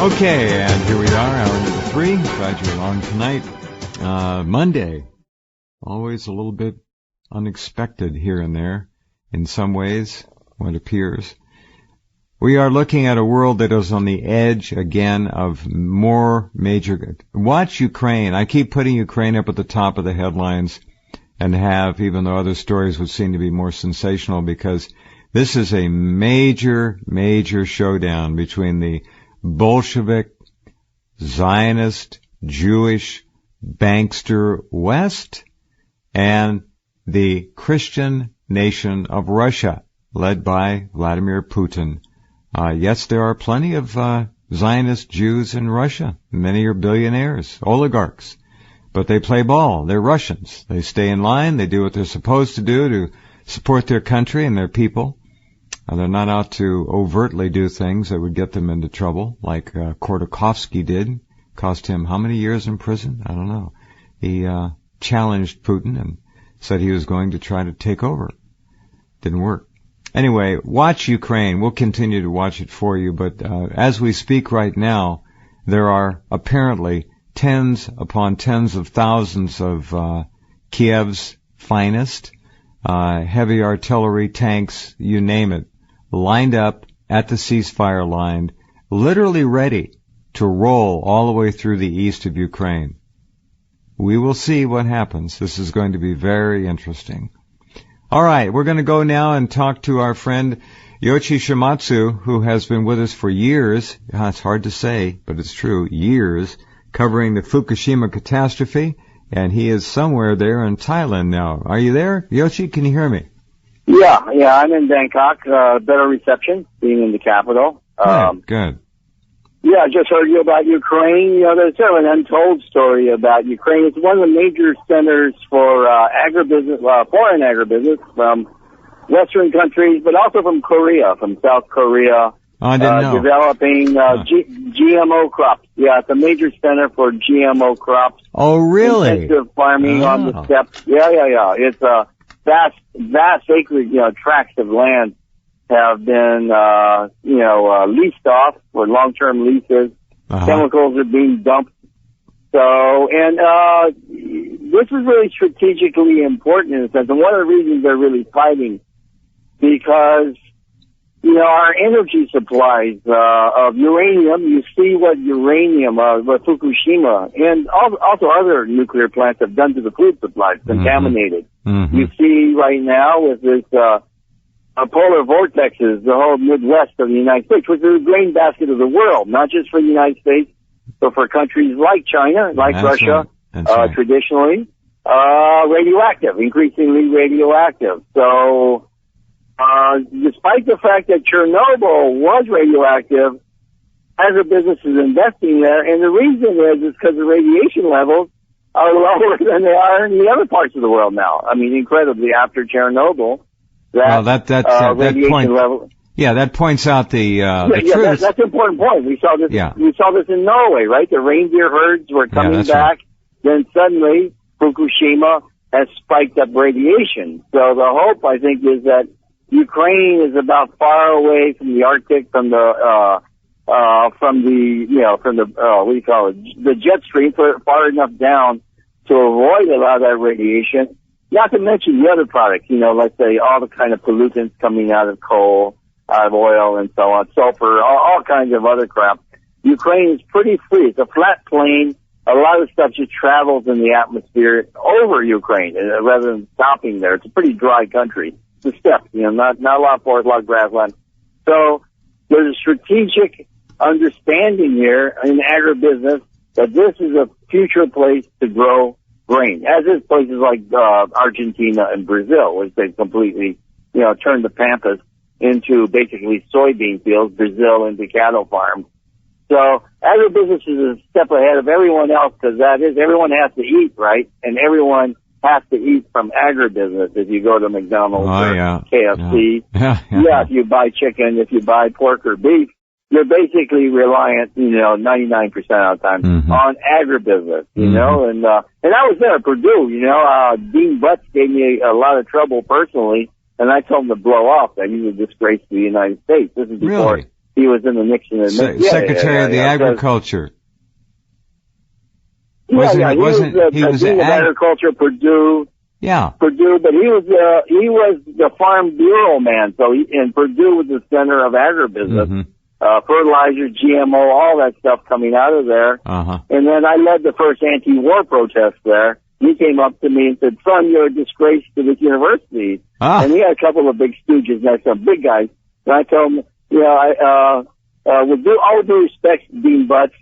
Okay, and here we are, hour number 3. Glad you're along tonight. Monday, always a little bit unexpected here and there, in some ways, what appears. We are looking at a world that is on the edge, again, of more major... Watch Ukraine. I keep putting Ukraine up at the top of the headlines, and have, even though other stories would seem to be more sensational, because this is a major, major showdown between the Bolshevik, Zionist, Jewish, bankster West and the Christian nation of Russia, led by Vladimir Putin. Yes, there are plenty of Zionist Jews in Russia. Many are billionaires, oligarchs. But they play ball. They're Russians. They stay in line. They do what they're supposed to do to support their country and their people. They're not out to overtly do things that would get them into trouble, like Khodorkovsky did. Cost him how many years in prison? I don't know. He challenged Putin and said he was going to try to take over. Didn't work. Anyway, watch Ukraine. We'll continue to watch it for you, but as we speak right now, there are apparently tens upon tens of thousands of Kiev's finest, heavy artillery, tanks, you name it, lined up at the ceasefire line, literally ready to roll all the way through the east of Ukraine. We will see what happens. This is going to be very interesting. All right, we're going to go now and talk to our friend Yoichi Shimatsu, who has been with us for years. It's hard to say, but it's true, years, covering the Fukushima catastrophe, and he is somewhere there in Thailand now. Are you there, Yoichi? Can you hear me? Yeah, I'm in Bangkok. Better reception, being in the capital. Good. Yeah, I just heard you about Ukraine. There's sort of an untold story about Ukraine. It's one of the major centers for agribusiness, foreign agribusiness from Western countries, but also from Korea, from South Korea. I didn't know. Developing GMO crops. Yeah, it's a major center for GMO crops. Oh, really? Intensive farming on the steppes. Yeah. It's a vast acreage, tracts of land have been, leased off for long-term leases. Uh-huh. Chemicals are being dumped. So, this is really strategically important in a sense. And one of the reasons they're really fighting, because, our energy supplies, of uranium, you see what uranium, what Fukushima, and also other nuclear plants have done to the food supplies, contaminated. Mm-hmm. You see right now with this, polar vortexes, the whole Midwest of the United States, which is the grain basket of the world, not just for the United States, but for countries like China, like Russia, right. Traditionally, radioactive, increasingly radioactive. So, despite the fact that Chernobyl was radioactive, agribusiness is investing there, and the reason is because the radiation levels are lower than they are in the other parts of the world now. I mean, incredibly, after Chernobyl, radiation point, level. Yeah, that points out the truth. That's an important point. We saw this. Yeah. We saw this in Norway, right? The reindeer herds were coming back. Right. Then suddenly, Fukushima has spiked up radiation. So the hope, I think, is that Ukraine is about far away from the Arctic, from the the jet stream, far enough down to avoid a lot of that radiation. Not to mention the other products, let's say all the kind of pollutants coming out of coal, out of oil, and so on, sulfur, all kinds of other crap. Ukraine is pretty free. It's a flat plain. A lot of stuff just travels in the atmosphere over Ukraine rather than stopping there. It's a pretty dry country. It's a steppe, not a lot of forest, a lot of grassland. So there's a strategic understanding here in agribusiness that this is a future place to grow grain, as is places like Argentina and Brazil, which they've completely, turned the pampas into basically soybean fields, Brazil into cattle farms. So agribusiness is a step ahead of everyone else, because everyone has to eat, right? And everyone has to eat from agribusiness. If you go to McDonald's or KFC, if you buy chicken, if you buy pork or beef, you're basically reliant, 99% of the time on agribusiness, and I was there at Purdue, Dean Butts gave me a lot of trouble personally, and I told him to blow off, that he was a disgrace to the United States. This is before he was in the Nixon administration. Secretary of the Agriculture. He was Dean of Agriculture at Purdue. Yeah. Purdue, but he was the Farm Bureau man, and Purdue was the center of agribusiness. Fertilizer, GMO, all that stuff coming out of there. And then I led the first anti-war protest there. He came up to me and said, "Son, you're a disgrace to this university." And he had a couple of big stooges next to him, big guys. And I told him, with all due respect, Dean Butts,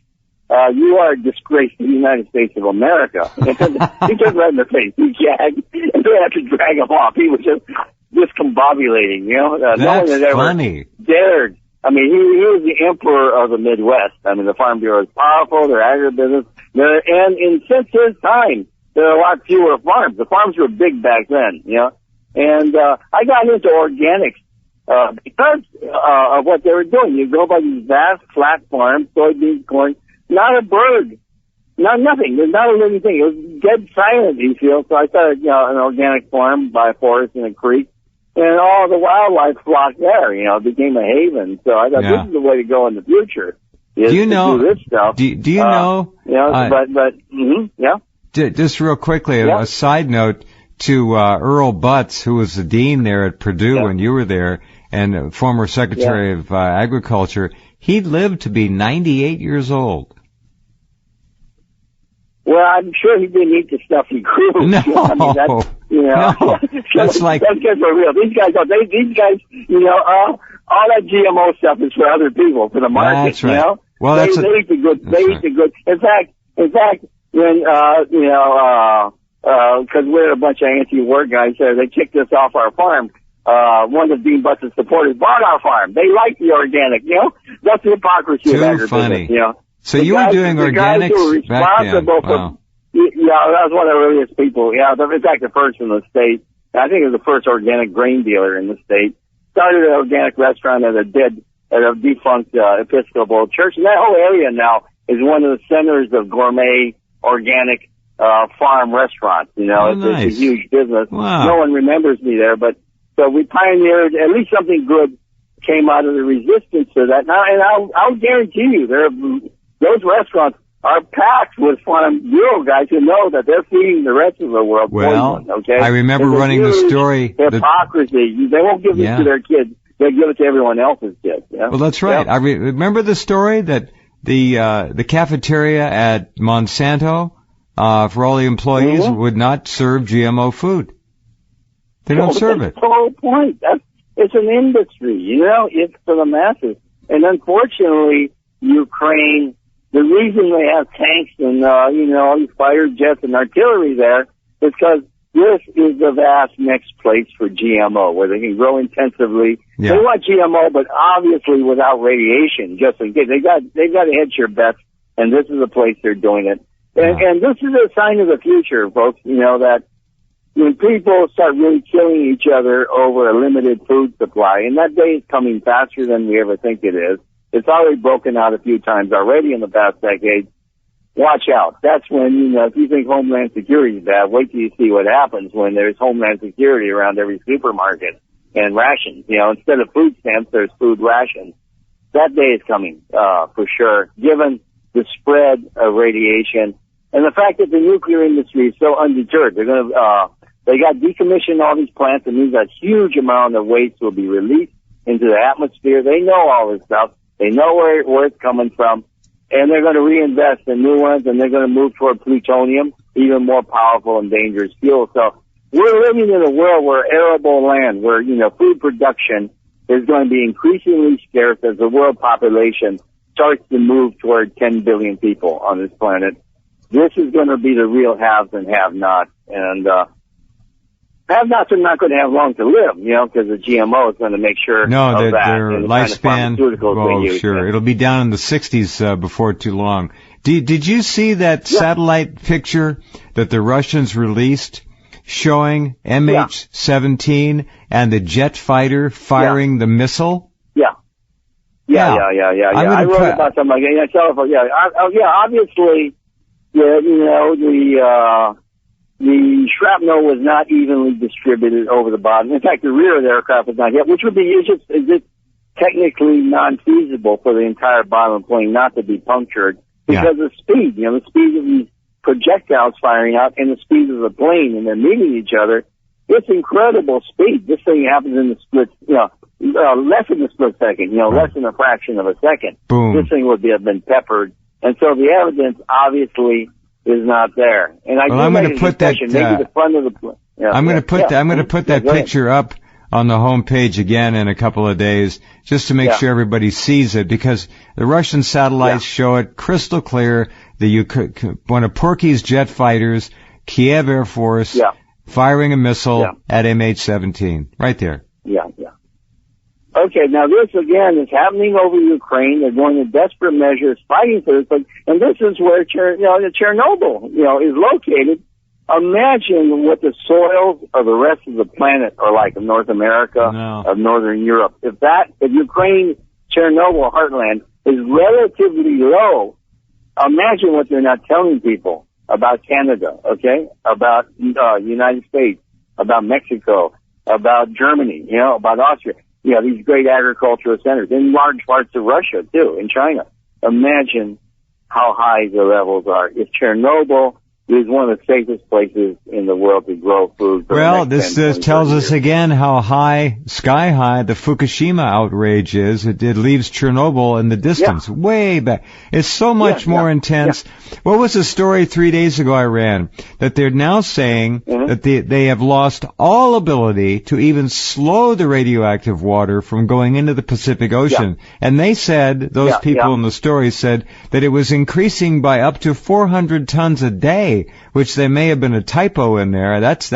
you are a disgrace to the United States of America. And he took right in the face. He gagged, and they had to drag him off. He was just discombobulating, That's no one had ever funny. dared. I mean, he was the emperor of the Midwest. I mean, the Farm Bureau is powerful, their agribusiness, and since his time, there are a lot fewer farms. The farms were big back then, And I got into organics because of what they were doing. You go by these vast flat farms, soybeans, corn, not a bird, nothing. There's not a living thing. It was dead silent, you feel. So I started, an organic farm by a forest and a creek, and all the wildlife flocked there. It became a haven. So I thought this is the way to go in the future. Do you know do this stuff? Do you know? Just real quickly, a side note to Earl Butts, who was the dean there at Purdue when you were there, and former Secretary of Agriculture. He lived to be 98 years old. Well, I'm sure he didn't eat the stuff he grew. No, I mean, no. That's like that's good for real. These guys, all that GMO stuff is for other people, for the market. That's right. Well, they eat the good. They eat the good. In fact, when because we're a bunch of anti-war guys there, they kicked us off our farm. One of Dean Butts' supporters bought our farm. They like the organic, That's the hypocrisy of agribusiness, funny. So the you guys, were doing organics were back then. Wow. That was one of the earliest people. Yeah, in fact, the first in the state. I think it was the first organic grain dealer in the state. Started an organic restaurant at a defunct Episcopal church. And that whole area now is one of the centers of gourmet organic farm restaurants. Nice. It's a huge business. Wow. No one remembers me there, but so we pioneered at least something good came out of the resistance to that. Now, and I'll guarantee you, those restaurants are packed with Farm Bureau guys who know that they're feeding the rest of the world poison, okay? I remember running the story. Hypocrisy. They won't give it to their kids. They give it to everyone else's kids. Yeah? Well, that's right. I remember the story that the cafeteria at Monsanto, for all the employees, would not serve GMO food. They don't serve it. That's the whole point. It's an industry, It's for the masses. And unfortunately, Ukraine, the reason they have tanks and, all these fighter jets and artillery there is because this is the vast next place for GMO, where they can grow intensively. Yeah. They want GMO, but obviously without radiation, just in case. They've got to hedge your bets, and this is the place they're doing it. And this is a sign of the future, folks, that when people start really killing each other over a limited food supply, and that day is coming faster than we ever think it is. It's already broken out a few times already in the past decade. Watch out. That's when, if you think Homeland Security is bad, wait till you see what happens when there's Homeland Security around every supermarket and rations. Instead of food stamps, there's food rations. That day is coming, for sure, given the spread of radiation and the fact that the nuclear industry is so undeterred. They're going to, they got decommissioned all these plants. It means a huge amount of waste will be released into the atmosphere. They know all this stuff. They know where it's coming from, and they're going to reinvest in new ones, and they're going to move toward plutonium, even more powerful and dangerous fuel. So we're living in a world where arable land, where, food production is going to be increasingly scarce as the world population starts to move toward 10 billion people on this planet. This is going to be the real haves and have-nots, and have-nots are not going to have long to live, because the GMO is going to make sure their lifespan. Sure. It'll be down in the 60s before too long. Did you see that satellite picture that the Russians released showing MH17 and the jet fighter firing the missile? Yeah. I wrote about something like that. Obviously, the shrapnel was not evenly distributed over the bottom. In fact, the rear of the aircraft was not hit, which would be technically non-feasible for the entire bottom of the plane not to be punctured because of speed. You know, the speed of these projectiles firing out and the speed of the plane, and they're meeting each other. It's incredible speed. This thing happens in the split, less than a split second, less than a fraction of a second. Boom. This thing would have been peppered. And so the evidence obviously is not there. And I'm going to put that, maybe the front of the, I'm going to put that picture up on the home page again in a couple of days, just to make sure everybody sees it, because the Russian satellites show it crystal clear. One of Porky's jet fighters, Kiev Air Force, firing a missile at MH17, right there. Okay, now this again is happening over Ukraine. They're going to desperate measures fighting for this, and this is where Chernobyl, is located. Imagine what the soils of the rest of the planet are like, of North America, of Northern Europe. If Ukraine, Chernobyl heartland is relatively low, imagine what they're not telling people about Canada, okay? About United States, about Mexico, about Germany, about Austria. These great agricultural centers, in large parts of Russia too, in China. Imagine how high the levels are. If Chernobyl is one of the safest places in the world to grow food. Well, this tells us again how sky high the Fukushima outrage is. It leaves Chernobyl in the distance, way back. It's so much more intense. What was the story 3 days ago I ran? That they're now saying that they have lost all ability to even slow the radioactive water from going into the Pacific Ocean. And they said, those people in the story said, that it was increasing by up to 400 tons a day. Which there may have been a typo in there. That's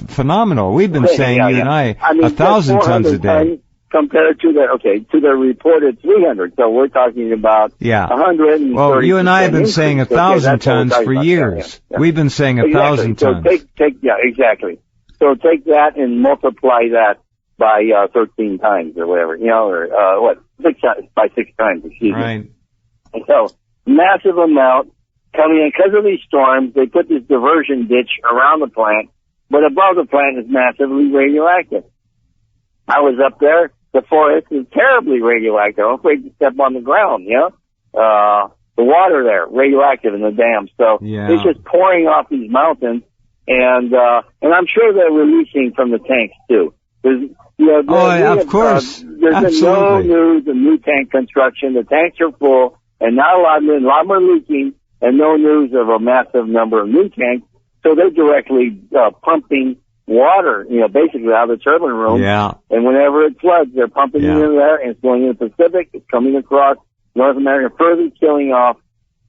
phenomenal. We've been saying, you and I 1,000 tons a day. Compared to the reported 300. So we're talking about 100. Well, you and I have been saying 1,000 tons for years. We've been saying 1,000 tons. So exactly. So take that and multiply that by 13 times or whatever, by 6 times, excuse me. Right. And so massive amount. Coming in because of these storms, they put this diversion ditch around the plant, but above the plant is massively radioactive. I was up there. The forest is terribly radioactive. I'm afraid to step on the ground, the water there, radioactive in the dam. So it's just pouring off these mountains, and I'm sure they're releasing from the tanks too. Of course. There's no news of new tank construction. The tanks are full, and not a lot more leaking. And no news of a massive number of new tanks. So they're directly pumping water, basically out of the turbine room. Yeah. And whenever it floods, they're pumping it in there, and it's going in the Pacific. It's coming across North America, further killing off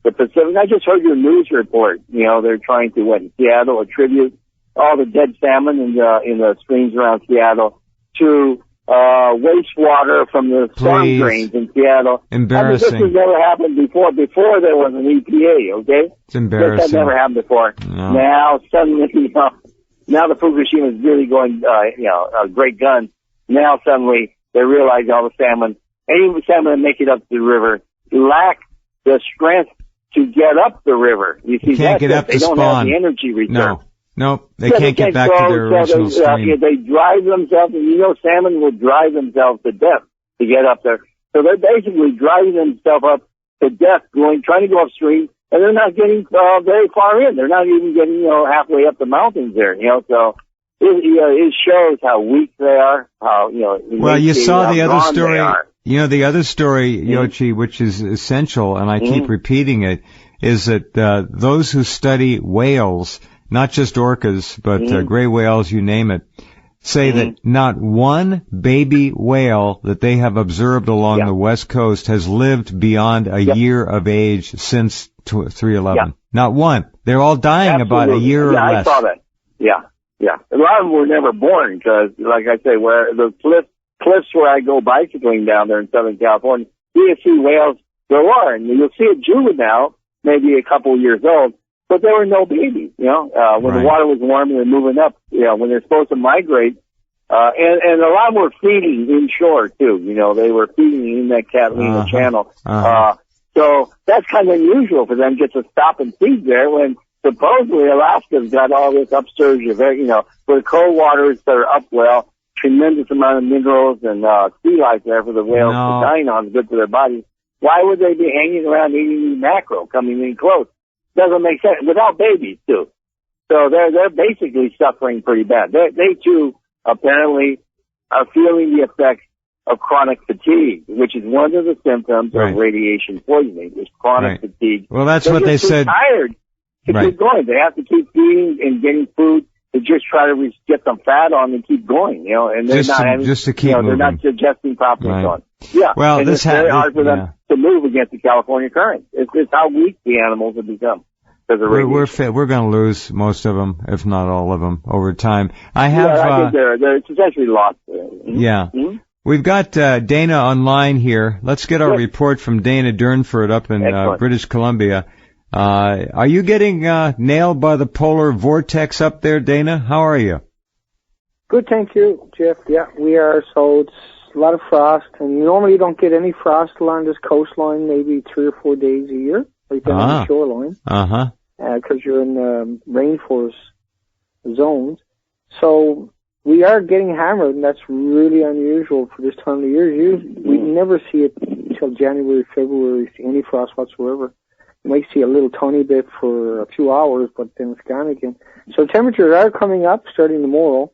the Pacific. I just heard your news report. They're trying to, in Seattle, attribute all the dead salmon in the streams around Seattle to wastewater from the storm drains in Seattle. Embarrassing. This has never happened before. Before there was an EPA, okay? It's embarrassing. This had never happened before. No. Now suddenly, now the Fukushima is really going, great guns. Now suddenly they realize all the salmon, any salmon that make it up the river, lack the strength to get up the river. You see, can't get up they don't have the energy reserve. No, they can't get back to their original stream. They drive themselves, and salmon will drive themselves to death to get up there. So they're basically driving themselves up to death, trying to go upstream, and they're not getting very far in. They're not even getting halfway up the mountains there. So it shows how weak they are. How well, you saw the other story. The other story, Yochi, which is essential, and I keep repeating it, is that those who study whales, not just orcas, but gray whales, you name it, say that not one baby whale that they have observed along the West Coast has lived beyond a year of age since 3/11. Not one. They're all dying about a year or less. I saw that. Yeah. A lot of them were never born because, like I say, where the cliffs where I go bicycling down there in Southern California, you see whales there are, and you'll see a juvenile, maybe a couple years old, but there were no babies, when the water was warm and they're moving up, when they're supposed to migrate, and a lot were feeding inshore too, they were feeding in that Catalina Channel. So that's kind of unusual for them just to stop and feed there when supposedly Alaska's got all this upsurge of, where the cold waters that are up well, tremendous amount of minerals and sea life there for the whales to dine on, good for their bodies. Why would they be hanging around eating mackerel, coming in close? Doesn't make sense. Without babies, too. So they're basically suffering pretty bad. They too, apparently, are feeling the effects of chronic fatigue, which is one of the symptoms of radiation poisoning, is chronic fatigue. Well, that's what they said. They're tired to keep going. They have to keep eating and getting food to just try to get some fat on and keep going, and they're just to keep moving. They're not digesting properly. Yeah. Well, and it's very hard for them to move against the California current. It's how weak the animals have become. We're going to lose most of them, if not all of them, over time. I think they're essentially lost. Mm-hmm. Yeah. Mm-hmm. We've got Dana online here. Let's get our report from Dana Durnford up in British Columbia. Are you getting nailed by the polar vortex up there, Dana? How are you? Good, thank you, Jeff. Yeah, we are. So it's a lot of frost, and normally you don't get any frost along this coastline, maybe 3 or 4 days a year, like down on the shoreline. Because you're in rainforest zones. So we are getting hammered, and that's really unusual for this time of year. Usually, we never see it until January, February, any frost whatsoever. You might see a little tiny bit for a few hours, but then it's gone again. So temperatures are coming up starting tomorrow,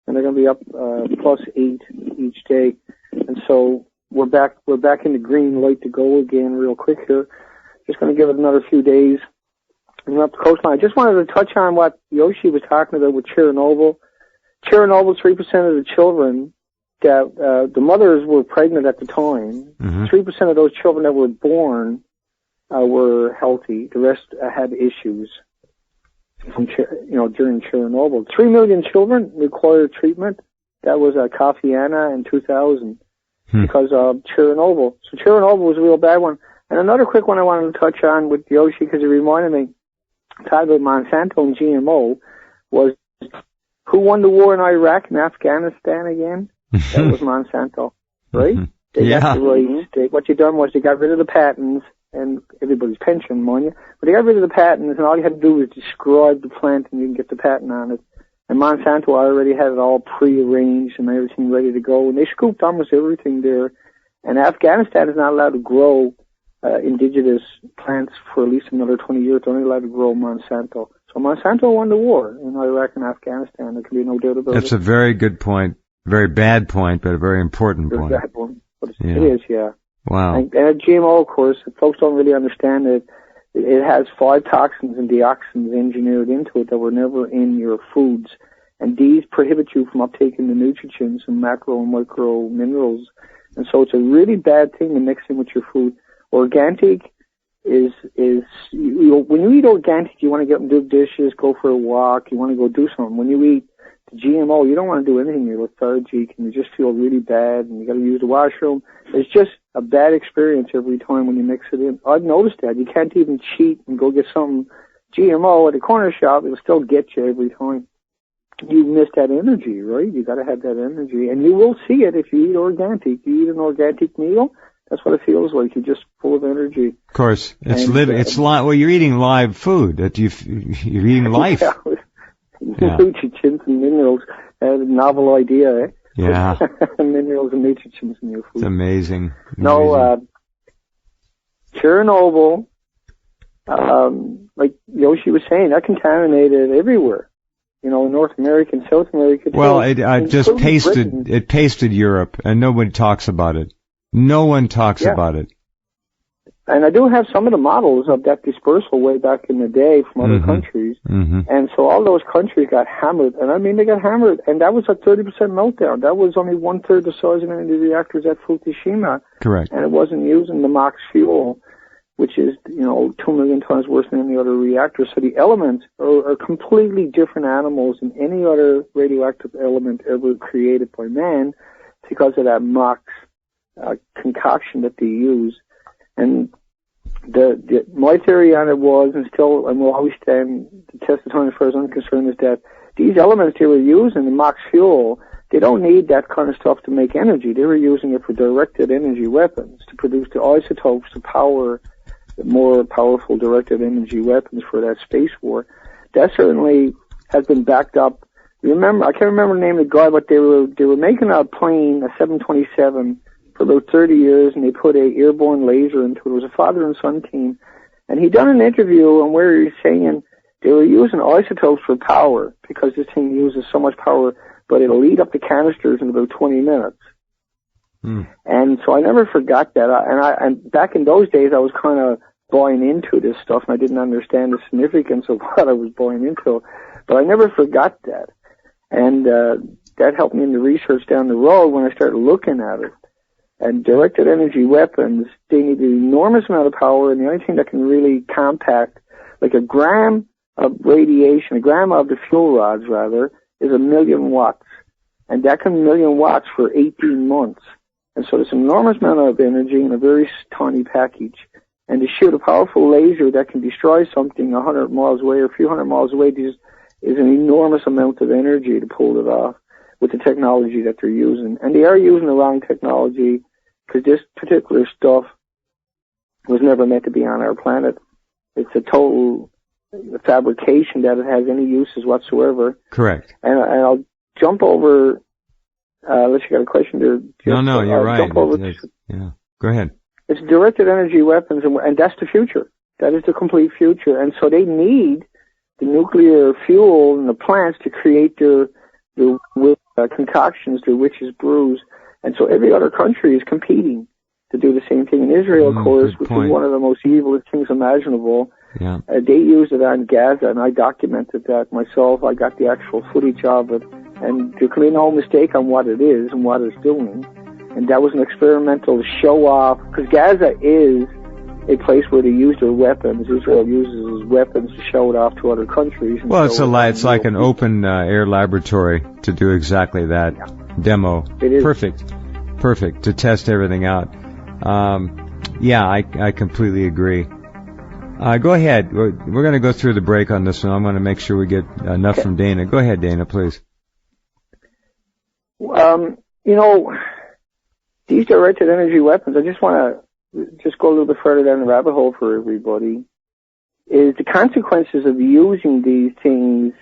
and they're going to be up +8 each day. And so we're back in the green light to go again real quick here. Just going to give it another few days. And up the coastline. I just wanted to touch on what Yoshi was talking about with Chernobyl. Chernobyl, 3% of the children that the mothers were pregnant at the time. 3% of those children that were born were healthy. The rest had issues from during Chernobyl. 3 million children required treatment. That was Kofi Annan in 2000 because of Chernobyl. So Chernobyl was a real bad one. And another quick one I wanted to touch on with Yoshi because it reminded me, talking about Monsanto and GMO, was who won the war in Iraq and Afghanistan again? That was Monsanto, right? They got the rights. What you done was they got rid of the patents and everybody's pension, mind you. But they got rid of the patents, and all you had to do was describe the plant and you can get the patent on it. And Monsanto already had it all pre-arranged and everything ready to go. And they scooped almost everything there. And Afghanistan is not allowed to grow indigenous plants for at least another 20 years. They're only allowed to grow Monsanto. So Monsanto won the war in Iraq and Afghanistan. There can be no doubt about it. That's a very good point. Very bad point, but a very important point. Very bad point. But it is, yeah. Wow. And GMO, of course, folks don't really understand it. It has 5 toxins and dioxins engineered into it that were never in your foods. And these prohibit you from uptaking the nutrients and macro and micro minerals. And so it's a really bad thing to mix in with your food. Organic is when you eat organic, you want to get and do dishes, go for a walk, you want to go do something. When you eat the GMO, you don't want to do anything. You're lethargic and you just feel really bad and you got to use the washroom. It's just a bad experience every time when you mix it in. I've noticed that. You can't even cheat and go get some GMO at a corner shop. It'll still get you every time. You miss that energy, right? You got to have that energy. And you will see it if you eat organic. You eat an organic meal, that's what it feels like. You're just full of energy. Of course. It's living. It's live. Well, you're eating live food. You're eating life. Nutrients and minerals. A novel idea, eh? Yeah. Minerals and nutrients in your food. It's amazing. No, Chernobyl, like Yoshi was saying, that contaminated everywhere. North America and South America. Well, it pasted Europe, and nobody talks about it. No one talks about it. And I do have some of the models of that dispersal way back in the day from other countries. And so all those countries got hammered. And I mean, they got hammered. And that was a 30% meltdown. That was only 1/3 the size of any of the reactors at Fukushima. Correct. And it wasn't using the MOX fuel, which is, 2 million times worse than any other reactor. So the elements are completely different animals than any other radioactive element ever created by man because of that MOX concoction that they use. And my theory on it was, and will always stand the test of time as far as I'm concerned, is that these elements they were using, the MOX fuel, they don't need that kind of stuff to make energy. They were using it for directed energy weapons, to produce the isotopes to power the more powerful directed energy weapons for that space war. That certainly has been backed up I can't remember the name of the guy, but they were making a plane, a 727, for about 30 years, and they put a airborne laser into it. It was a father and son team. And he done an interview and where he was saying they were using isotopes for power because this thing uses so much power, but it'll lead up the canisters in about 20 minutes. And so I never forgot that. And back in those days, I was kind of buying into this stuff, and I didn't understand the significance of what I was buying into. But I never forgot that. And that helped me in the research down the road when I started looking at it. And directed energy weapons, they need an enormous amount of power, and the only thing that can really compact, like a gram of radiation, a gram of the fuel rods, rather, is 1,000,000 watts. And that can 1,000,000 watts for 18 months. And so there's an enormous amount of energy in a very tiny package. And to shoot a powerful laser that can destroy something 100 miles away or a few hundred miles away is an enormous amount of energy to pull it off with the technology that they're using. And they are using the wrong technology because this particular stuff was never meant to be on our planet. It's a total fabrication that it has any uses whatsoever. Correct. And I'll jump over, unless you got a question there. No, you're right. Yeah, go ahead. It's directed energy weapons, and that's the future. That is the complete future. And so they need the nuclear fuel and the plants to create their concoctions, their witch's brews. And so every other country is competing to do the same thing. In Israel, of course, which is one of the most evil things imaginable, they used it on Gaza, and I documented that myself. I got the actual footage of it. And there can be no mistake on what it is and what it's doing. And that was an experimental show-off, because Gaza is a place where they use their weapons. Israel uses weapons to show it off to other countries. Well, it's like an open air laboratory to do exactly that demo. It is. Perfect, to test everything out. I completely agree. Go ahead. We're going to go through the break on this one. I'm going to make sure we get enough from Dana. Go ahead, Dana, please. These directed energy weapons, I just want to just go a little bit further down the rabbit hole for everybody, is the consequences of using these things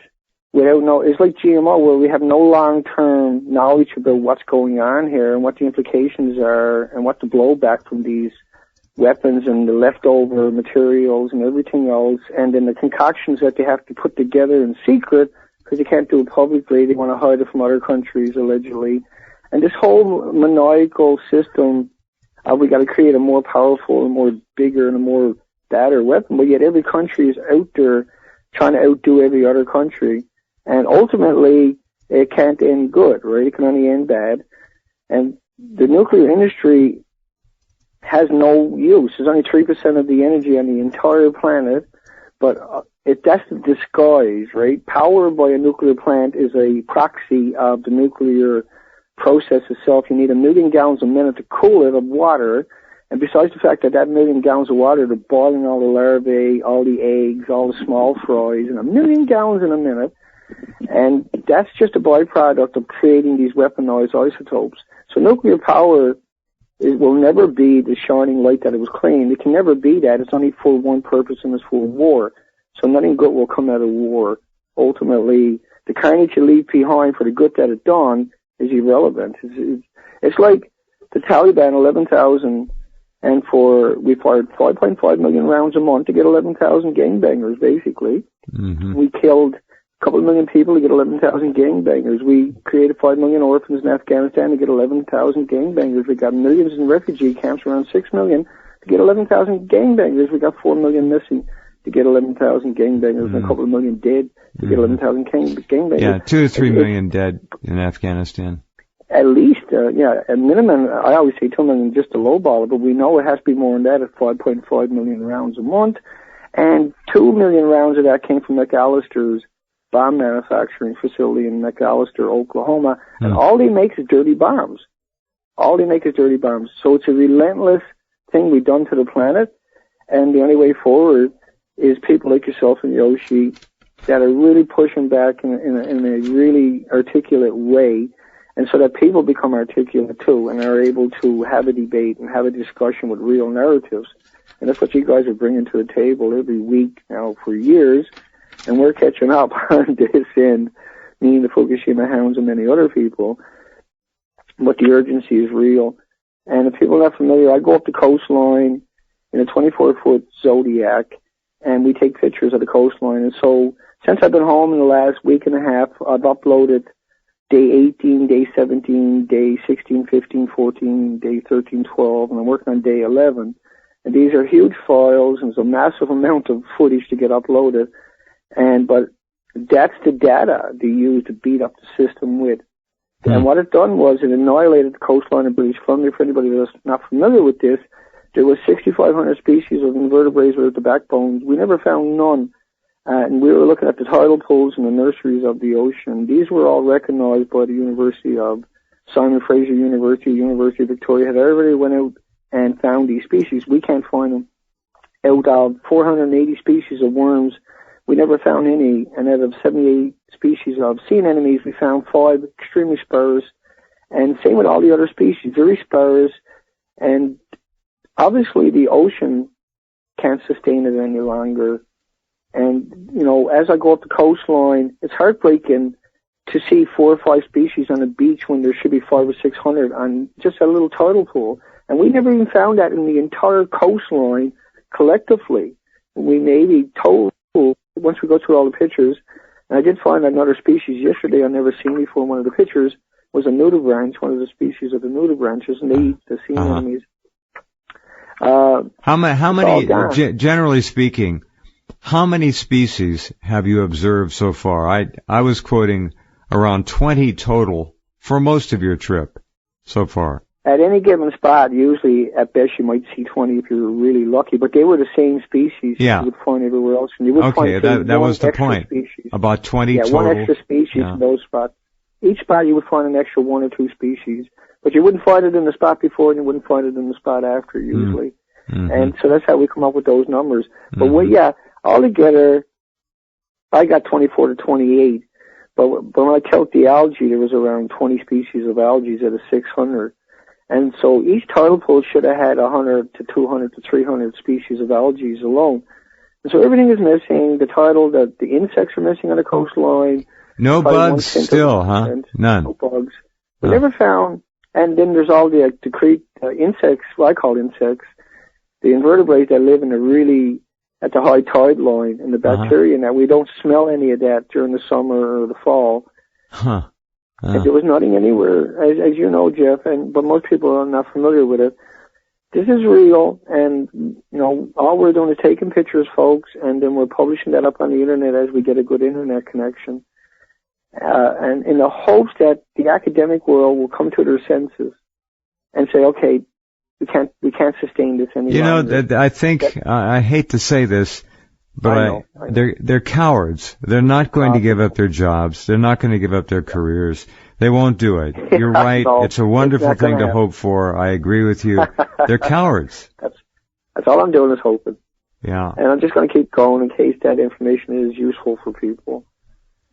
it's like GMO, where we have no long-term knowledge about what's going on here and what the implications are and what the blowback from these weapons and the leftover materials and everything else, and then the concoctions that they have to put together in secret because they can't do it publicly. They want to hide it from other countries, allegedly. And this whole maniacal system, we got to create a more powerful and more bigger and a more better weapon, but yet every country is out there trying to outdo every other country. And ultimately, it can't end good, right? It can only end bad. And the nuclear industry has no use. There's only 3% of the energy on the entire planet, but that's the disguise, right? Power by a nuclear plant is a proxy of the nuclear process itself. You need 1,000,000 gallons a minute to cool it of water, and besides the fact that 1,000,000 gallons of water, they're boiling all the larvae, all the eggs, all the small fries, and 1,000,000 gallons in a minute, and that's just a byproduct of creating these weaponized isotopes. So nuclear power will never be the shining light that it was claimed. It can never be that. It's only for one purpose, and it's for war. So nothing good will come out of war. Ultimately, the carnage you leave behind for the good that it done is irrelevant. It's like the Taliban, 11,000, and we fired 5.5 million rounds a month to get 11,000 gangbangers, basically. Mm-hmm. We killed a couple of million people to get 11,000 gangbangers. We created 5 million orphans in Afghanistan to get 11,000 gangbangers. We got millions in refugee camps, around 6 million, to get 11,000 gangbangers. We got 4 million missing to get 11,000 gangbangers, and a couple of million dead to get 11,000 gangbangers. Yeah, 2 to 3 million dead in Afghanistan. At least, at minimum, I always say 2 million just a low baller, but we know it has to be more than that at 5.5 million rounds a month. And 2 million rounds of that came from McAllister's bomb manufacturing facility in McAllister, Oklahoma. And all they make is dirty bombs. All they make is dirty bombs. So it's a relentless thing we've done to the planet. And the only way forward is people like yourself and Yoshi that are really pushing back in a really articulate way, and so that people become articulate too and are able to have a debate and have a discussion with real narratives. And that's what you guys are bringing to the table every week now for years, and we're catching up on this end me and the Fukushima hounds and many other people, but the urgency is real. And if people are not familiar, I go up the coastline in a 24-foot Zodiac, and we take pictures of the coastline. And so since I've been home in the last week and a half, I've uploaded day 18, day 17, day 16, 15, 14, day 13, 12, and I'm working on day 11. And these are huge files, and it's a massive amount of footage to get uploaded. But that's the data they use to beat up the system with. And what it done was it annihilated the coastline of British Columbia. For anybody that's not familiar with this, there was 6,500 species of invertebrates with the backbones. We never found none. And we were looking at the tidal pools and the nurseries of the ocean. These were all recognized by the University of Simon Fraser University, University of Victoria. Had everybody went out and found these species. We can't find them. Out of 480 species of worms, we never found any. And out of 78 species of sea anemones, we found 5 extremely sparse. And same with all the other species, very sparse. And obviously the ocean can't sustain it any longer. And, you know, as I go up the coastline, it's heartbreaking to see 4 or 5 species on a beach when there should be 500 or 600 on just a little tidal pool. And we never even found that in the entire coastline collectively. We maybe told, once we go through all the pictures, and I did find another species yesterday I've never seen before. One of the pictures was a nudibranch, one of the species of the nudibranches, and they eat the sea anemones. How many, generally speaking, how many species have you observed so far? I was quoting around 20 total for most of your trip so far. At any given spot, usually at best you might see 20 if you're really lucky, but they were the same species you would find everywhere else. And you would find that was the point. Species. About 20 total. One extra species in those spots. Each spot you would find an extra 1 or 2 species, but you wouldn't find it in the spot before and you wouldn't find it in the spot after usually. And so that's how we come up with those numbers. But altogether, I got 24 to 28. But when I count the algae, there was around 20 species of algae out of 600. And so each tidal pool should have had 100 to 200 to 300 species of algae alone. And so everything is missing. The insects are missing on the coastline. No bugs still, huh? None. No bugs. We never found. And then there's all the insects, what I call insects, the invertebrates that live at the high tide line, and the bacteria. Now, we don't smell any of that during the summer or the fall. And there was nothing anywhere, as you know, Jeff, but most people are not familiar with it. This is real, and, you know, all we're doing is taking pictures, folks, and then we're publishing that up on the internet as we get a good internet connection. And in the hopes that the academic world will come to their senses and say, okay, we can't sustain this any longer. You know, I think, I hate to say this, but I know. They're cowards. They're not going to give up their jobs. They're not going to give up their careers. They won't do it. You're right. No, it's a wonderful thing to hope for. I agree with you. They're cowards. That's all I'm doing is hoping. Yeah. And I'm just going to keep going in case that information is useful for people.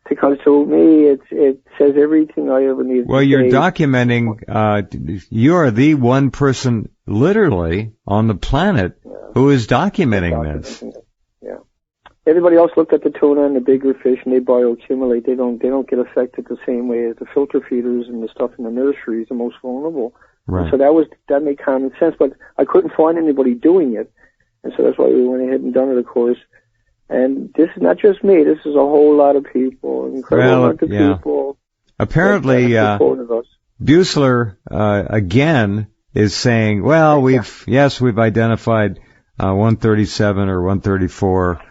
Because to me, it says everything I ever needed to say. Well, you're documenting, you're the one person literally on the planet who is documenting this. Yeah. Everybody else looked at the tuna and the bigger fish and they bioaccumulate. They don't get affected the same way as the filter feeders and the stuff in the nurseries, the most vulnerable. Right. So that made common sense, but I couldn't find anybody doing it. And so that's why we went ahead and done it, of course. And this is not just me. This is a whole lot of people, incredible amount of people. Apparently, Buessler, again, is saying, well, we've identified 137 or 134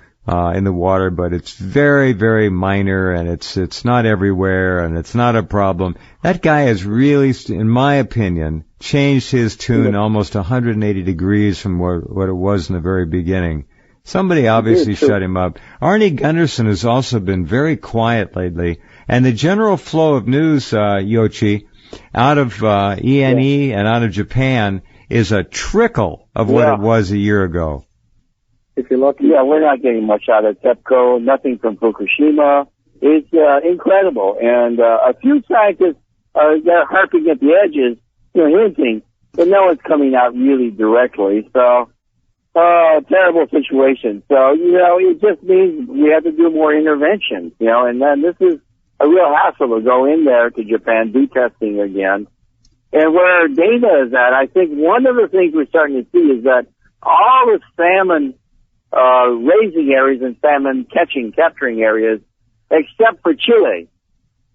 in the water, but it's very, very minor, and it's not everywhere, and it's not a problem. That guy has really, in my opinion, changed his tune almost 180 degrees from what it was in the very beginning. Somebody obviously shut him up. Arnie Gunderson has also been very quiet lately, and the general flow of news, Yoshi, out of ENE and out of Japan is a trickle of what it was a year ago. If you're lucky. Yeah, we're not getting much out of TEPCO, nothing from Fukushima. It's incredible. And a few scientists they're harping at the edges, hinting, but no one's coming out really directly. So, terrible situation. So, it just means we have to do more intervention, and then this is a real hassle to go in there to Japan, do testing again. And where Dana is at, I think one of the things we're starting to see is that all the salmon raising areas and salmon capturing areas, except for Chile,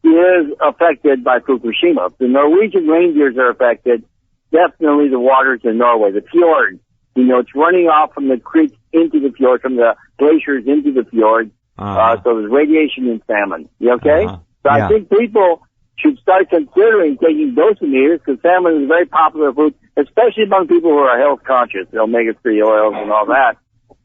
is affected by Fukushima. The Norwegian reindeers are affected. Definitely the waters in Norway, the fjords. It's running off from the creeks into the fjord, from the glaciers into the fjord. So there's radiation in salmon. You okay? So I think people should start considering taking dosimeters, because salmon is a very popular food, especially among people who are health conscious, omega-3 oils and all that.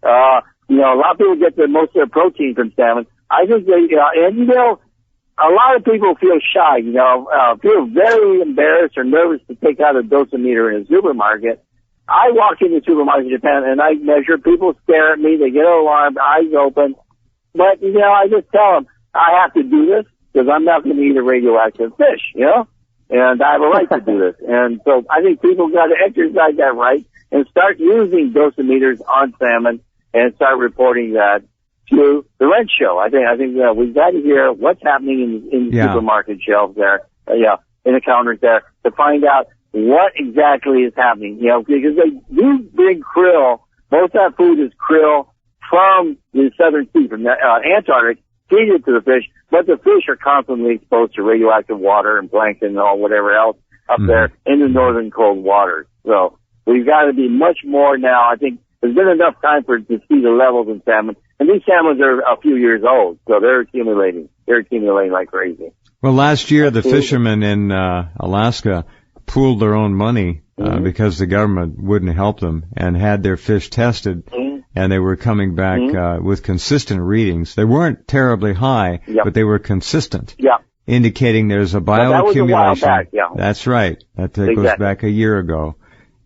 A lot of people get most of their protein from salmon. I think a lot of people feel shy, feel very embarrassed or nervous to take out a dosimeter in a supermarket. I walk into the supermarket in Japan and I measure. People stare at me. They get alarmed, eyes open. But, I just tell them, I have to do this because I'm not going to eat a radioactive fish, and I have a right to do this. And so I think people got to exercise that right and start using dosimeters on salmon and start reporting that to the Rense show. I think we've got to hear what's happening in the supermarket shelves there, in the counters there, to find out what exactly is happening, because they do bring krill. Most of that food is krill from the Southern Sea, from the Antarctic, feed it to the fish, but the fish are constantly exposed to radioactive water and plankton and all whatever else up there in the northern cold waters. So we've got to be much more now. I think there's been enough time to see the levels in salmon. And these salmons are a few years old, so they're accumulating. They're accumulating like crazy. Well, last year the fishermen in Alaska pooled their own money because the government wouldn't help them, and had their fish tested, and they were coming back with consistent readings. They weren't terribly high, but they were consistent, indicating there's a bioaccumulation. That was a while back, That's right. That goes back a year ago,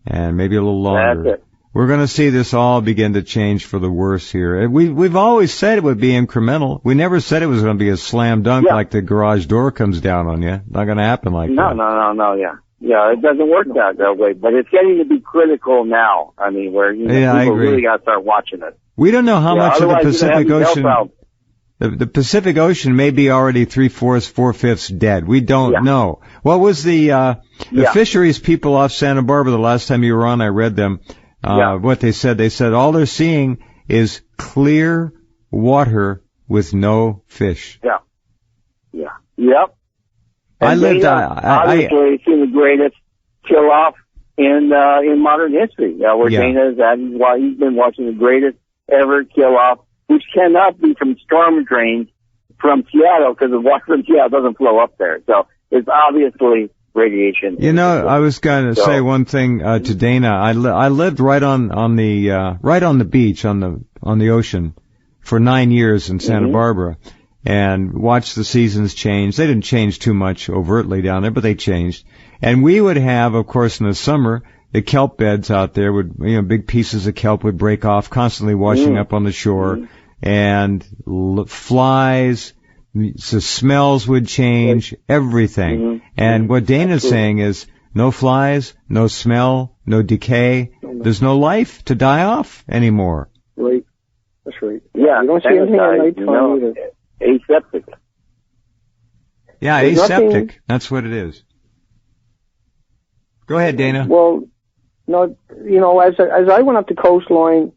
and maybe a little longer. That's it. We're going to see this all begin to change for the worse here. We've always said it would be incremental. We never said it was going to be a slam dunk like the garage door comes down on you. Not going to happen like that. No, Yeah, it doesn't work that way, but it's getting to be critical now. I mean, where people really got to start watching it. We don't know how much of the Pacific Ocean. The Pacific Ocean may be already 3/4, 4/5 dead. We don't know. What was the fisheries people off Santa Barbara the last time you were on? I read them. What they said all they're seeing is clear water with no fish. Yep. And obviously, it's the greatest kill-off in modern history. Where Dana is at, he's been watching the greatest ever kill-off, which cannot be from storm drains from Seattle, because the water from Seattle doesn't flow up there. So it's obviously radiation. I was going to say one thing to Dana. I lived right on the beach on the ocean for 9 years in Santa Barbara, and watched the seasons change. They didn't change too much overtly down there, but they changed. And we would have, of course, in the summer, the kelp beds out there would, big pieces of kelp would break off, constantly washing up on the shore, and flies. The smells would change, everything. And what Dana's saying is no flies, no smell, no decay. There's no life to die off anymore. Right. That's right. Yeah. You don't see anything at nighttime either. Aseptic. Yeah, there's aseptic. That's what it is. Go ahead, Dana. Well, no, as I went up the coastline,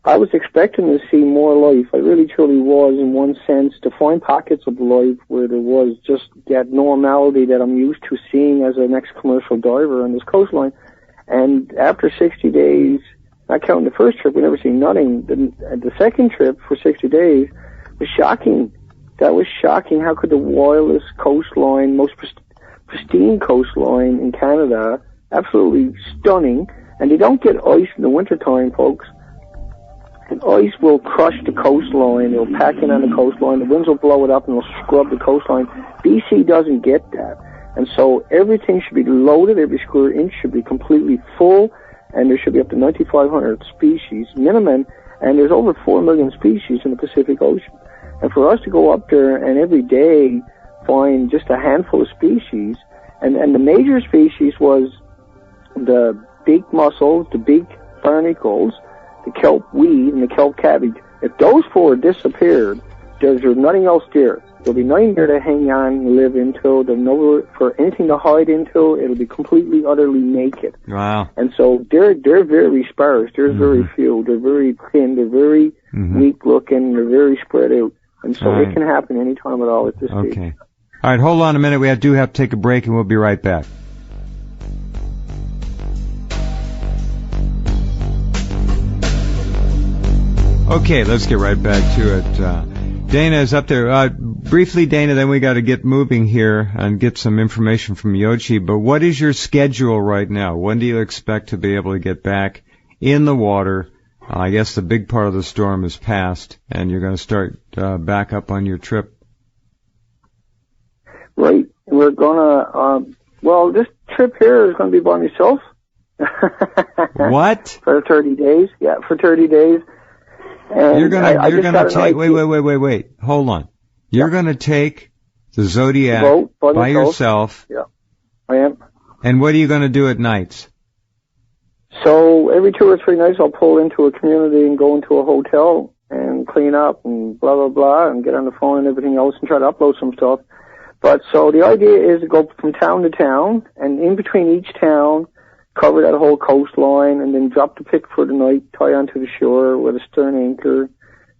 I was expecting to see more life. I really truly was, in one sense, to find pockets of life where there was just that normality that I'm used to seeing as an ex-commercial diver on this coastline. And after 60 days, not counting the first trip, we never seen nothing. The second trip for 60 days was shocking. That was shocking. How could the wildest coastline, most pristine coastline in Canada, absolutely stunning, and they don't get ice in the wintertime, folks. And ice will crush the coastline. It'll pack in on the coastline. The winds will blow it up and it'll scrub the coastline. BC doesn't get that. And so everything should be loaded. Every square inch should be completely full. And there should be up to 9,500 species minimum. And there's over 4 million species in the Pacific Ocean. And for us to go up there and every day find just a handful of species, and the major species was the big mussels, the big barnacles, the kelp weed, and the kelp cabbage. If those four disappeared, there's nothing else there. There'll be nothing there to hang on and live into. There's nowhere for anything to hide into. It'll be completely, utterly naked. Wow. And so they're very sparse. There's very few. They're very thin. They're very weak looking. They're very spread out. And so it can happen any time at all at this stage. Okay. All right, hold on a minute. We do have to take a break, and we'll be right back. Okay, let's get right back to it. Dana is up there. Briefly, Dana, then we got to get moving here and get some information from Yoshi. But what is your schedule right now? When do you expect to be able to get back in the water? I guess the big part of the storm is past, and you're going to start back up on your trip. Right. We're going to, this trip here is going to be by myself. What? For 30 days. Yeah, for 30 days. And you're gonna take, wait. Hold on. You're gonna take the Zodiac by yourself. Yeah, I am. And what are you gonna do at nights? So every 2 or 3 nights I'll pull into a community and go into a hotel and clean up and blah, blah, blah, and get on the phone and everything else and try to upload some stuff. But so the idea is to go from town to town, and in between each town, cover that whole coastline, and then drop the pick for the night, tie onto the shore with a stern anchor,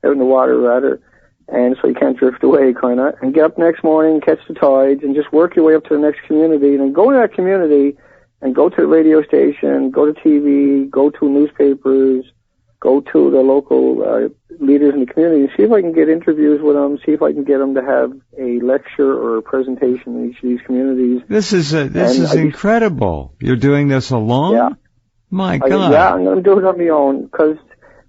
out in the water rather, and so you can't drift away kind of, and get up next morning, catch the tides, and just work your way up to the next community, and then go to that community and go to the radio station, go to TV, go to newspapers, go to the local leaders in the community, see if I can get interviews with them, see if I can get them to have a lecture or a presentation in each of these communities. This is incredible. You're doing this alone? Yeah. My God. I'm going to do it on my own because,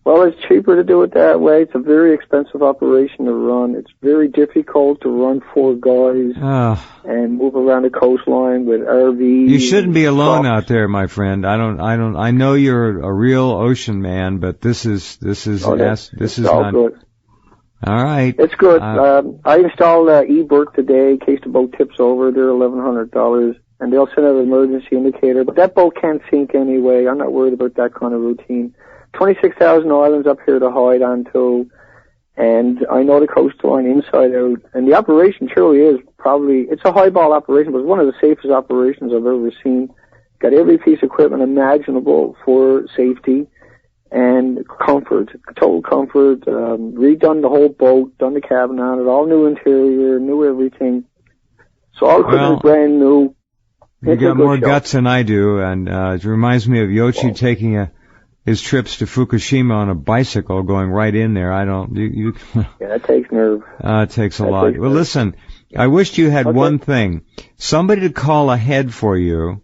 well, it's cheaper to do it that way. It's a very expensive operation to run. It's very difficult to run 4 guys and move around the coastline with RVs. You shouldn't be alone out there, my friend. I know you're a real ocean man, but this is all not good. All right. It's good. I installed eBird today in case the boat tips over. They're $1,100, and they'll send out an emergency indicator. But that boat can't sink anyway. I'm not worried about that kind of routine. 26,000 islands up here to hide onto, and I know the coastline inside out. And the operation truly is it's a highball operation, but it's one of the safest operations I've ever seen. Got every piece of equipment imaginable for safety and comfort, total comfort, redone the whole boat, done the cabin on it, all new interior, new everything. So all equipment is brand new. You got more guts than I do, and it reminds me of Yoshi taking his trips to Fukushima on a bicycle, going right in there. Yeah, that takes nerve. It takes a lot. Well, listen, I wished you had one thing. Somebody to call ahead for you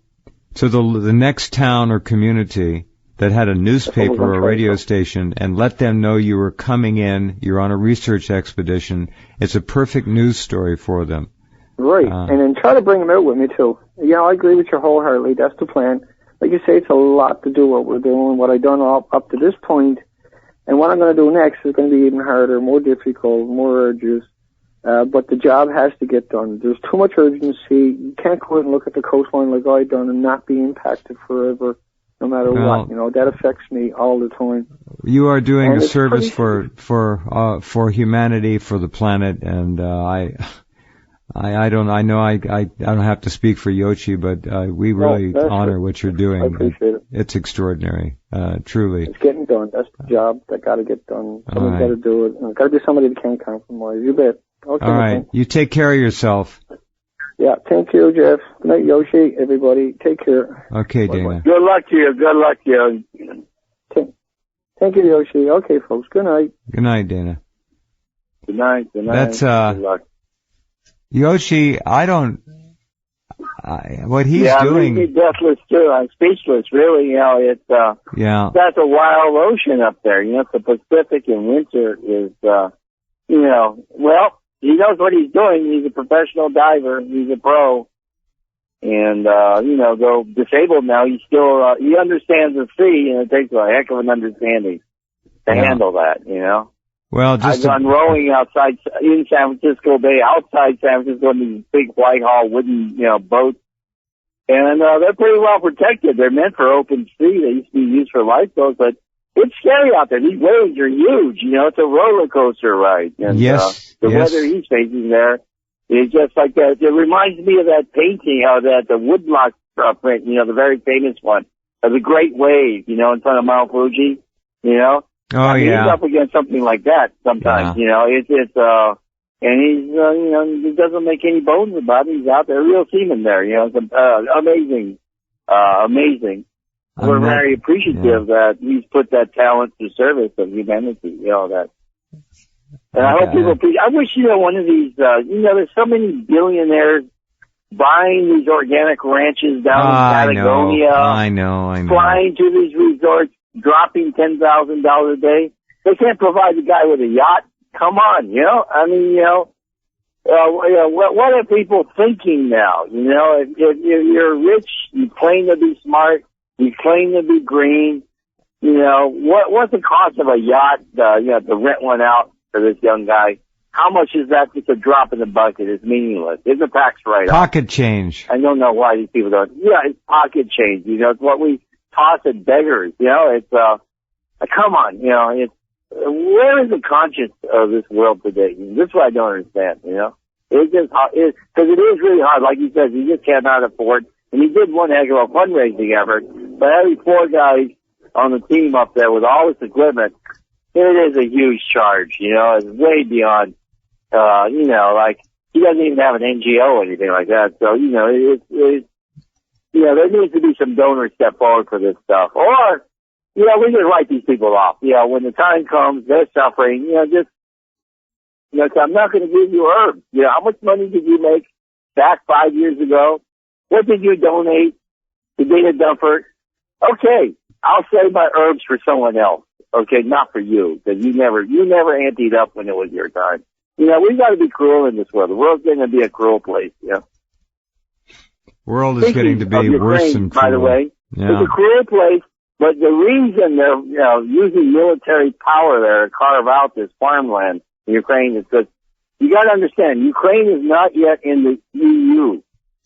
to the next town or community that had a newspaper or a radio station, and let them know you were coming in, you're on a research expedition. It's a perfect news story for them. Right, and then try to bring them out with me too. Yeah, I agree with you wholeheartedly. That's the plan. Like you say, it's a lot to do what we're doing, what I've done up to this point, and what I'm going to do next is going to be even harder, more difficult, more arduous. But the job has to get done. There's too much urgency. You can't go out and look at the coastline like I've done and not be impacted forever, no matter what. You know, that affects me all the time. You are doing a service for humanity, for the planet, and I don't have to speak for Yoshi, but we really honor what you're doing. I appreciate it. It's extraordinary, truly. It's getting done. That's the job that got to get done. Someone's got to do it. It's got to be somebody that can't compromise. You bet. Okay, all right. You take care of yourself. Yeah, thank you, Jeff. Good night, Yoshi. Everybody, take care. Okay, Dana. Good luck to you. Good luck to you. Thank you, Yoshi. Okay, folks. Good night. Good night, Dana. Good night. Good night. That's good luck. Yoshi, what he's doing. I'm deathless too. I'm speechless, really. You know, it's that's a wild ocean up there. You know, the Pacific in winter is, well, he knows what he's doing. He's a professional diver. He's a pro. And, though disabled now, he still, he understands the sea, and it takes a heck of an understanding to handle that, you know. Well, I've done rowing outside in San Francisco Bay, outside San Francisco, in these big Whitehall wooden, boats. And they're pretty well protected. They're meant for open sea. They used to be used for lifeboats, but it's scary out there. These waves are huge. You know, it's a roller coaster ride. And, the weather he's facing there is just like that. It reminds me of that painting, the woodblock print, you know, the very famous one of the Great Wave, you know, in front of Mount Fuji, you know. Oh, He's up against something like that sometimes, you know. And he's, you know, he doesn't make any bones about it. He's out there, real seaman there, you know. It's amazing. We're very appreciative that he's put that talent to service of humanity, you know, that. And I hope people appreciate. I wish, you know, one of these, you know, there's so many billionaires buying these organic ranches down in Patagonia. I know. Flying to these resorts, dropping $10,000 a day. They can't provide the guy with a yacht. Come on, you know. I mean, you know, what are people thinking now? You know, if you're rich, you claim to be smart, you claim to be green. You know, what's the cost of a yacht? You know, to rent one out for this young guy. How much is that? Just a drop in the bucket. It's meaningless. It's a tax write-off. Pocket change. I don't know why these people don't. Yeah, it's pocket change. You know, it's what we toss at beggars. You know, it's come on. You know, it's where is the conscience of this world today? This is what I don't understand. You know, it's just because it is really hard. Like you said, you just cannot afford. And he did one heck of a fundraising effort, but having 4 guys on the team up there with all this equipment, it is a huge charge. You know, it's way beyond. You know, like, he doesn't even have an NGO or anything like that. So, you know, you know, there needs to be some donors step forward for this stuff. Or, you know, we just write these people off. You know, when the time comes, they're suffering, you know, just, you know, so I'm not going to give you herbs. You know, how much money did you make back 5 years ago? What did you donate to Dana Dumford? Okay, I'll save my herbs for someone else. Okay, not for you, because you never anteed up when it was your time. You know, we've got to be cruel in this world. The world's going to be a cruel place, you know. World is getting to be worse than cruel. By the way, it's a cruel place, but the reason they're, you know, using military power there to carve out this farmland in Ukraine is because you got to understand, Ukraine is not yet in the EU.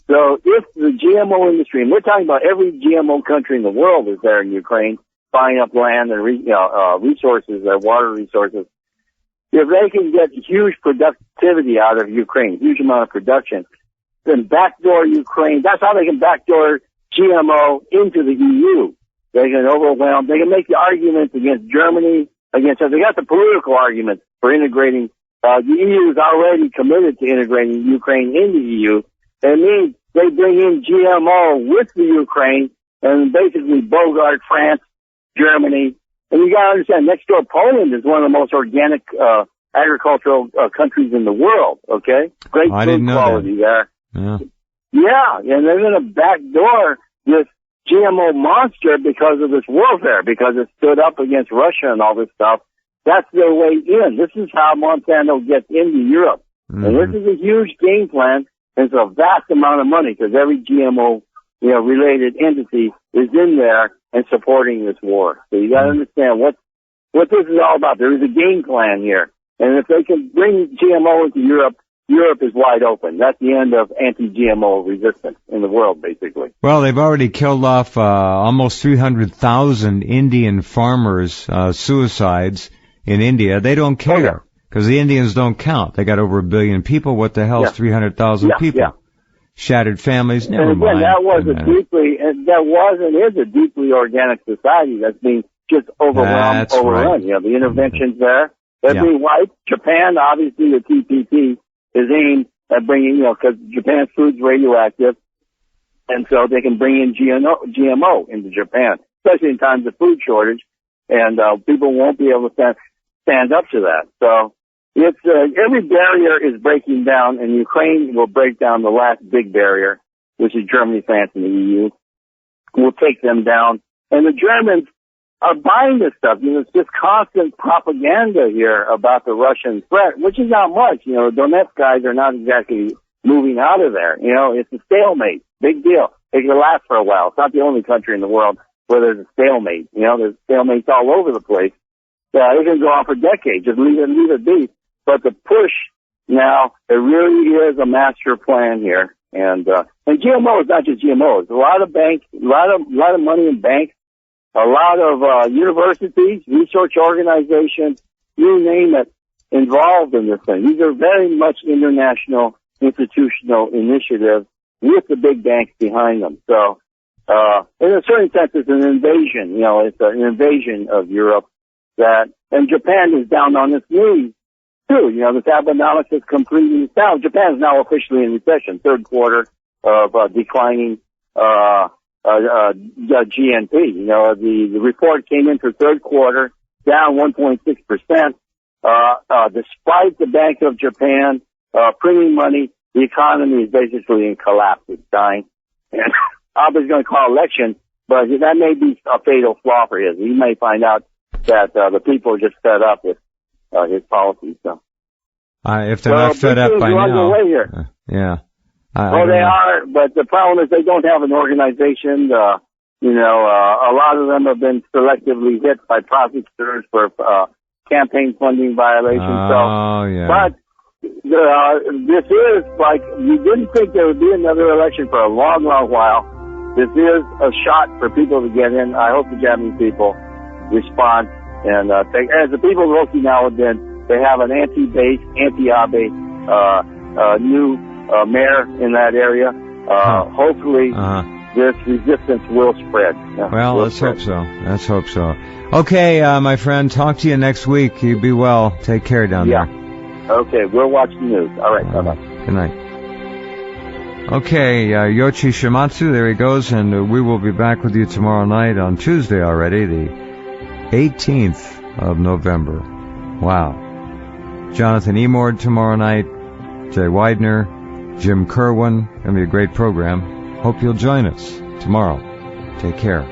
So if the GMO industry, and we're talking about every GMO country in the world is there in Ukraine, buying up land and resources, water resources. If they can get huge productivity out of Ukraine, huge amount of production, then backdoor Ukraine, that's how they can backdoor GMO into the EU. They can overwhelm, they can make the arguments against Germany, they got the political arguments for integrating, the EU is already committed to integrating Ukraine in the EU. That means they bring in GMO with the Ukraine and basically bogart France, Germany. And you gotta understand, next door Poland is one of the most organic, agricultural, countries in the world, okay? Great food quality there. Yeah, and they're gonna backdoor this GMO monster because of this warfare, because it stood up against Russia and all this stuff. That's their way in. This is how Monsanto gets into Europe. Mm-hmm. And this is a huge game plan. It's a vast amount of money because every GMO, you know, related entity is in there and supporting this war. So you got to understand what this is all about. There is a game plan here. And if they can bring GMO into Europe, Europe is wide open. That's the end of anti-GMO resistance in the world, basically. Well, they've already killed off almost 300,000 Indian farmers, suicides in India. They don't care because the Indians don't count. They got over 1 billion people. What the hell is 300,000 people? Yeah. Shattered families, never mind. That was a deeply organic society that's being just overrun. Right. You know, the interventions there. They're being wiped. Japan, obviously, the TPP is aimed at bringing, you know, because Japan's food's radioactive, and so they can bring in GMO into Japan, especially in times of food shortage, and people won't be able to stand up to that. So it's every barrier is breaking down, and Ukraine will break down the last big barrier, which is Germany, France, and the EU. We'll take them down, and the Germans are buying this stuff. You know, it's just constant propaganda here about the Russian threat, which is not much. You know, the Donetsk guys are not exactly moving out of there. You know, it's a stalemate. Big deal. It can last for a while. It's not the only country in the world where there's a stalemate. You know, there's stalemates all over the place. It can go on for decades. Just leave it be. But the push now, there really is a master plan here. And GMO is not just GMOs. A lot of money in banks. a lot of universities, research organizations, you name it, involved in this thing. These are very much international institutional initiatives with the big banks behind them. So, in a certain sense, it's an invasion. You know, it's an invasion of Europe and Japan is down on its knees too. You know, the Abenomics is completely down. Japan is now officially in recession, third quarter of declining GNP. You know, the report came in for third quarter down 1.6%. Despite the Bank of Japan printing money, the economy is basically in collapse. It's dying. And Abe's going to call election, but that may be a fatal flaw for his. He may find out that the people are just fed up with his policies. So, if they're not fed up by now, yeah. They are, but the problem is they don't have an organization. You know, a lot of them have been selectively hit by prosecutors for campaign funding violations. But this is like, you didn't think there would be another election for a long, long while. This is a shot for people to get in. I hope the Japanese people respond and as the people of Okinawa they have an anti-base, anti-Abe new mayor in that area. Hopefully this resistance will spread. Well, let's hope so. Let's hope so. Okay, my friend, talk to you next week. You be well. Take care down there. Okay, we'll watch the news. All right, bye-bye. Good night. Okay, Yoichi Shimatsu, there he goes, and we will be back with you tomorrow night on Tuesday already, the 18th of November. Wow. Jonathan Emord tomorrow night, Jay Widener, Jim Kerwin. Going to be a great program. Hope you'll join us tomorrow. Take care.